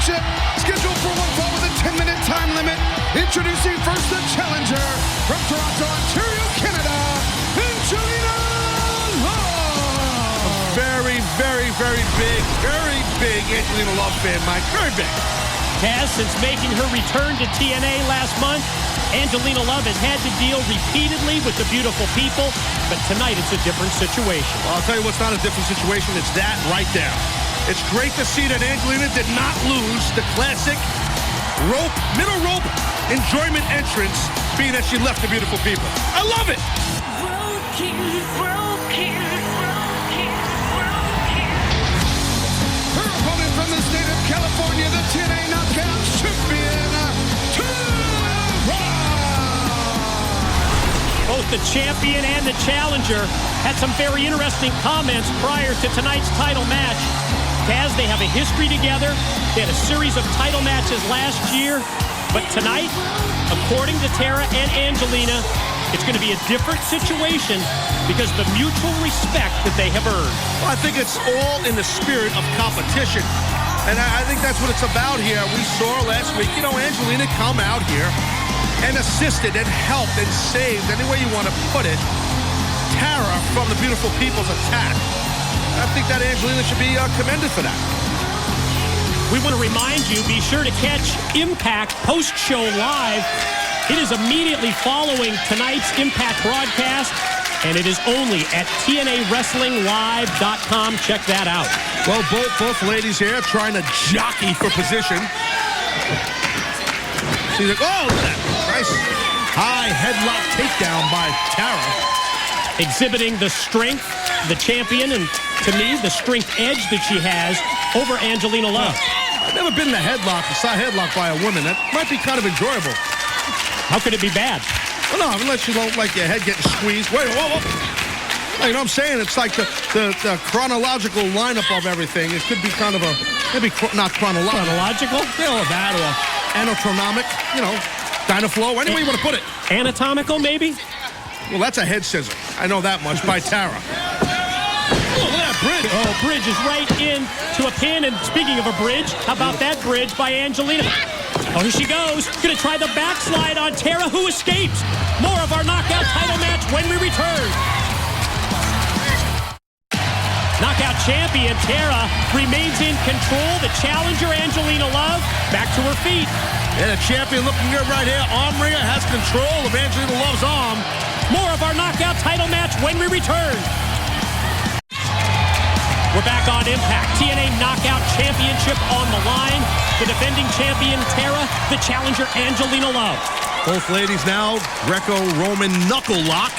Championship, scheduled for one fall with a 10-minute time limit. Introducing first the challenger from Toronto, Ontario, Canada, Angelina Love. Very, very, very big Angelina Love fan, Mike. Very big. Taz, since making her return to TNA last month, Angelina Love has had to deal repeatedly with the beautiful people, but tonight it's a different situation. Well, I'll tell you what's not a different situation. It's that right there. It's great to see that Angelina did not lose the classic middle rope enjoyment entrance, being that she left the beautiful people. I love it. Her opponent from the state of California, the TNA Knockout Champion, Tara. Both the champion and the challenger had some very interesting comments prior to tonight's title match. Taz, they have a history together. They had a series of title matches last year. But tonight, according to Tara and Angelina, it's going to be a different situation because of the mutual respect that they have earned. Well, I think it's all in the spirit of competition. And I think that's what it's about here. We saw last week, Angelina come out here and assisted and helped and saved, any way you want to put it, Tara from the beautiful people's attack. I think that Angelina should be commended for that. We want to remind you, be sure to catch iMPACT post-show live. It is immediately following tonight's iMPACT broadcast, and it is only at TNAWrestlingLive.com. Check that out. Well, both ladies here trying to jockey for position. See, oh, look at that. Nice high headlock takedown by Tara. Exhibiting the strength, the champion, and to me, the strength edge that she has over Angelina Love. I've never been in a side headlock by a woman. That might be kind of enjoyable. How could it be bad? Well, no, unless you don't like your head getting squeezed. Wait, whoa. You know what I'm saying? It's like the chronological lineup of everything. It could be kind of maybe not chronological. Chronological? That or anatomic, Dynaflow, any way you want to put it. Anatomical, maybe? Well, that's a head scissor. I know that much by Tara. Oh, look at that bridge. Oh, bridge is right into a pin. And speaking of a bridge, how about that bridge by Angelina? Oh, here she goes. Gonna try the backslide on Tara, who escapes. More of our knockout title match when we return. Knockout champion Tara remains in control. The challenger, Angelina Love, back to her feet. And the champion looking good right here. Arm wringer has control of Angelina Love's arm. More of our knockout title match when we return. We're back on iMPACT. TNA Knockout Championship on the line. The defending champion Tara, the challenger Angelina Love. Both ladies now Greco-Roman knuckle lock.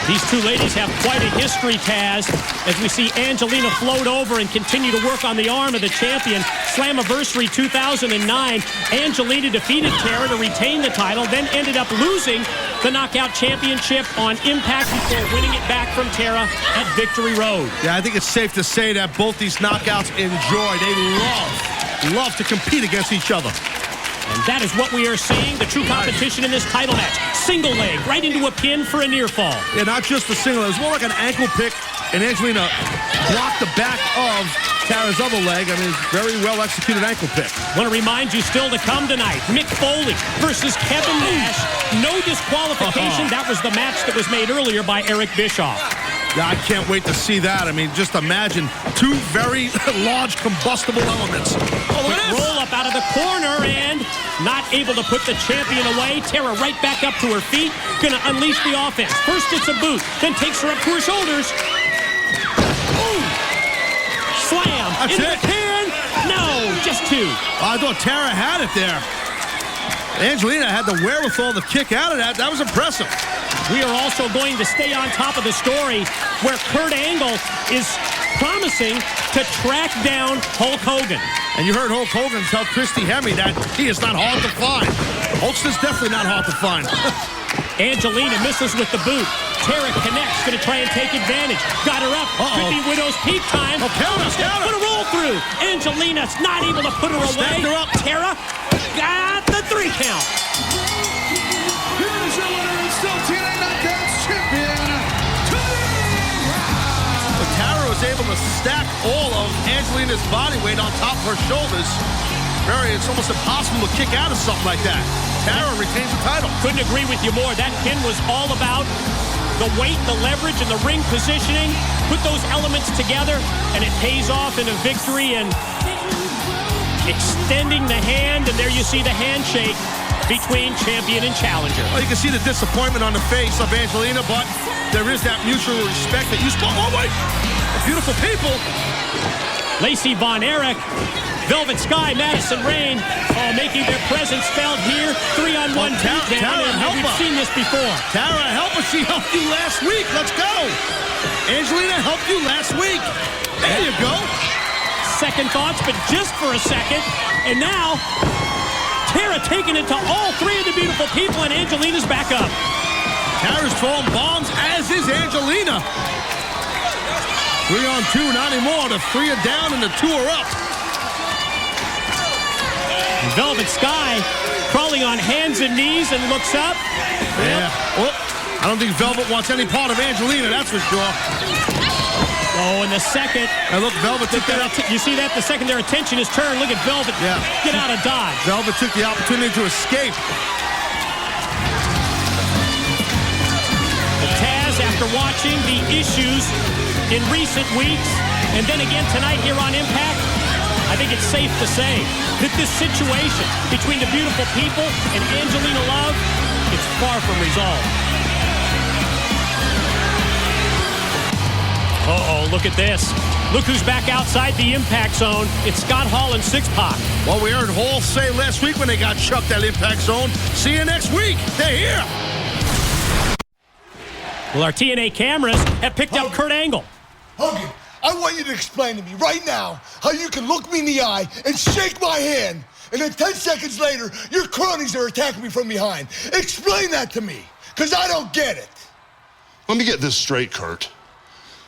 These two ladies have quite a history, Taz, as we see Angelina float over and continue to work on the arm of the champion. Slammiversary 2009, Angelina defeated Tara to retain the title, then ended up losing the Knockout Championship on iMPACT before winning it back from Tara at Victory Road. Yeah, I think it's safe to say that both these knockouts enjoy. They love to compete against each other. And that is what we are seeing, the true competition in this title match. Single leg, right into a pin for a near fall. Yeah, not just a single. It was more like an ankle pick, and Angelina blocked the back of Tara's other leg. I mean, very well executed ankle pick. Want to remind you, still to come tonight, Mick Foley versus Kevin Nash. No disqualification. That was the match that was made earlier by Eric Bischoff. Yeah, I can't wait to see that. I mean, just imagine two very large combustible elements. Oh, quick roll up out of the corner and not able to put the champion away. Tara right back up to her feet. Gonna unleash the offense. First it's a boot, then takes her up to her shoulders. Ooh. Slam. That's into it. The pin. No, just two. I thought Tara had it there. Angelina had the wherewithal to kick out of that. That was impressive. We are also going to stay on top of the story where Kurt Angle is promising to track down Hulk Hogan. And you heard Hulk Hogan tell Christy Hemme that he is not hard to find. Hulkster's definitely not hard to find. Angelina misses with the boot. Tara connects, going to try and take advantage. Got her up. Could be Widow's Peak time. Oh, counter. Put a roll through. Angelina's not able to put her away. Her up. Tara got the 3 count. Here's your winner and still TNA Knockouts champion, Tara was is able to stack all of Angelina's body weight on top of her shoulders. It's almost impossible to kick out of something like that. Tara retains the title. Couldn't agree with you more. That pin was all about the weight, the leverage, and the ring positioning. Put those elements together, and it pays off in a victory. And extending the hand, and there you see the handshake between champion and challenger. Well, you can see the disappointment on the face of Angelina, but there is that mutual respect that you spoke. Oh, wait! Beautiful people. Lacey Von Erich, Velvet Sky, Madison Rayne, making their presence felt here. 3-on-1 beatdown. Tara, help We've us. seen this before. Tara, help us. She helped you last week. Let's go. Angelina helped you last week. There you go. Second thoughts, but just for a second. And now, Tara taking it to all three of the beautiful people, and Angelina's back up. Tara's throwing bombs, as is Angelina. 3-on-2, not anymore. The 3 are down and the 2 are up. Velvet Sky crawling on hands and knees and looks up. Yeah. Oh, I don't think Velvet wants any part of Angelina, that's for sure. Oh, and the second. And look, Velvet took that up. You see that? The second their attention is turned. Look at Velvet. Yeah. Get out of dodge. Velvet took the opportunity to escape. Taz, after watching the issues in recent weeks, and then again tonight here on Impact, I think it's safe to say that this situation between the beautiful people and Angelina Love, it's far from resolved. Uh-oh, look at this. Look who's back outside the Impact Zone. It's Scott Hall and Six Pac. Well, we heard Hall say last week when they got chucked that Impact Zone, see you next week. They're here. Well, our TNA cameras have picked up Kurt Angle. Hogan, I want you to explain to me right now how you can look me in the eye and shake my hand, and then 10 seconds later, your cronies are attacking me from behind. Explain that to me, because I don't get it. Let me get this straight, Kurt.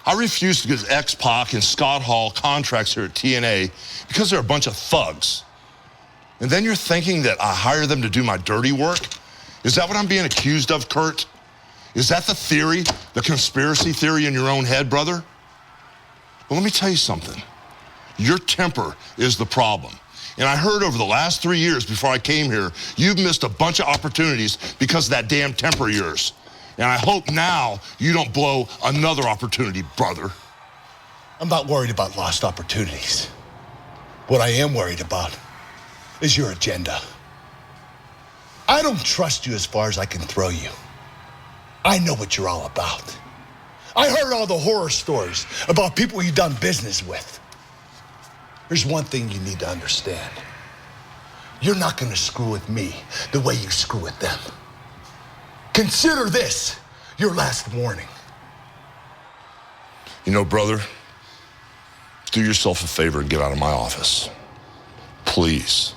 I refuse to give X-Pac and Scott Hall contracts here at TNA because they're a bunch of thugs. And then you're thinking that I hire them to do my dirty work? Is that what I'm being accused of, Kurt? Is that the theory, the conspiracy theory in your own head, brother? Well, let me tell you something. Your temper is the problem. And I heard over the last 3 years before I came here, you've missed a bunch of opportunities because of that damn temper of yours. And I hope now you don't blow another opportunity, brother. I'm not worried about lost opportunities. What I am worried about is your agenda. I don't trust you as far as I can throw you. I know what you're all about. I heard all the horror stories about people you've done business with. There's one thing you need to understand. You're not going to screw with me the way you screw with them. Consider this your last warning. You know, brother, do yourself a favor and get out of my office. Please.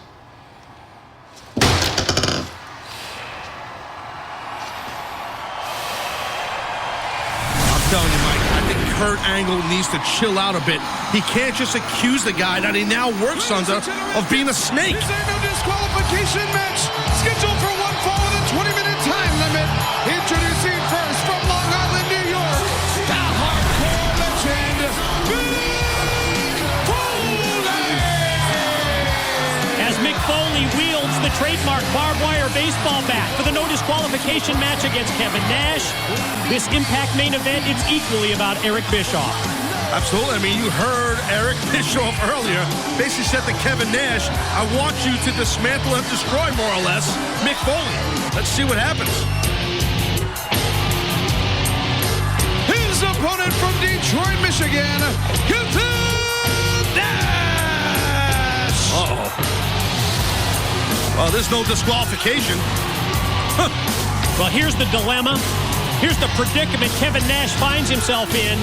I'm telling you, Mike, I think Kurt Angle needs to chill out a bit. He can't just accuse the guy that he now works under of being a snake. This ain't no disqualification match. Scheduled for one fall with a 20-minute time limit. Introducing first from Long Island, New York, the hardcore legend, Mick Foley. As Mick Foley wields the trademark barbed wire baseball bat for the no disqualification match against Kevin Nash, this Impact main event, it's equally about Eric Bischoff. Absolutely. I mean, you heard Eric Bischoff earlier basically said to Kevin Nash, I want you to dismantle and destroy, more or less, Mick Foley. Let's see what happens. His opponent from Detroit, Michigan, Kevin Nash. Uh-oh. Well, there's no disqualification. Huh. Well, here's the dilemma. Here's the predicament Kevin Nash finds himself in.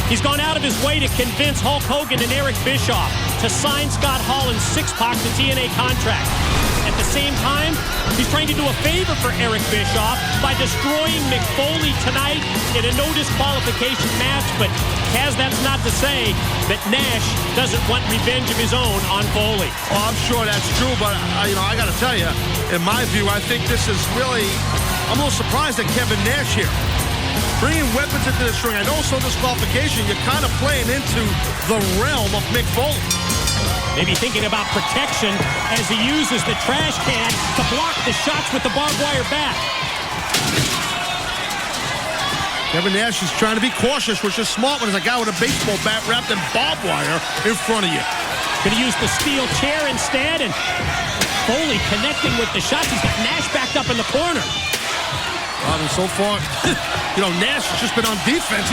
He's gone out of his way to convince Hulk Hogan and Eric Bischoff to sign Scott Hall and Six Pac to TNA contract. At the same time, he's trying to do a favor for Eric Bischoff by destroying Mick Foley tonight in a no disqualification match. But Kaz, that's not to say that Nash doesn't want revenge of his own on Foley. Well, I'm sure that's true, but I got to tell you, in my view, I think this is really, I'm a little surprised at Kevin Nash here. Bringing weapons into this ring. I know it's no disqualification. You're kind of playing into the realm of Mick Foley. Maybe thinking about protection as he uses the trash can to block the shots with the barbed wire bat. Kevin Nash is trying to be cautious, which is smart when there's a guy with a baseball bat wrapped in barbed wire in front of you. Going to use the steel chair instead, and Foley connecting with the shots. He's got Nash backed up in the corner. And so far, Nash has just been on defense.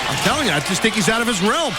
I'm telling you, I just think he's out of his realm.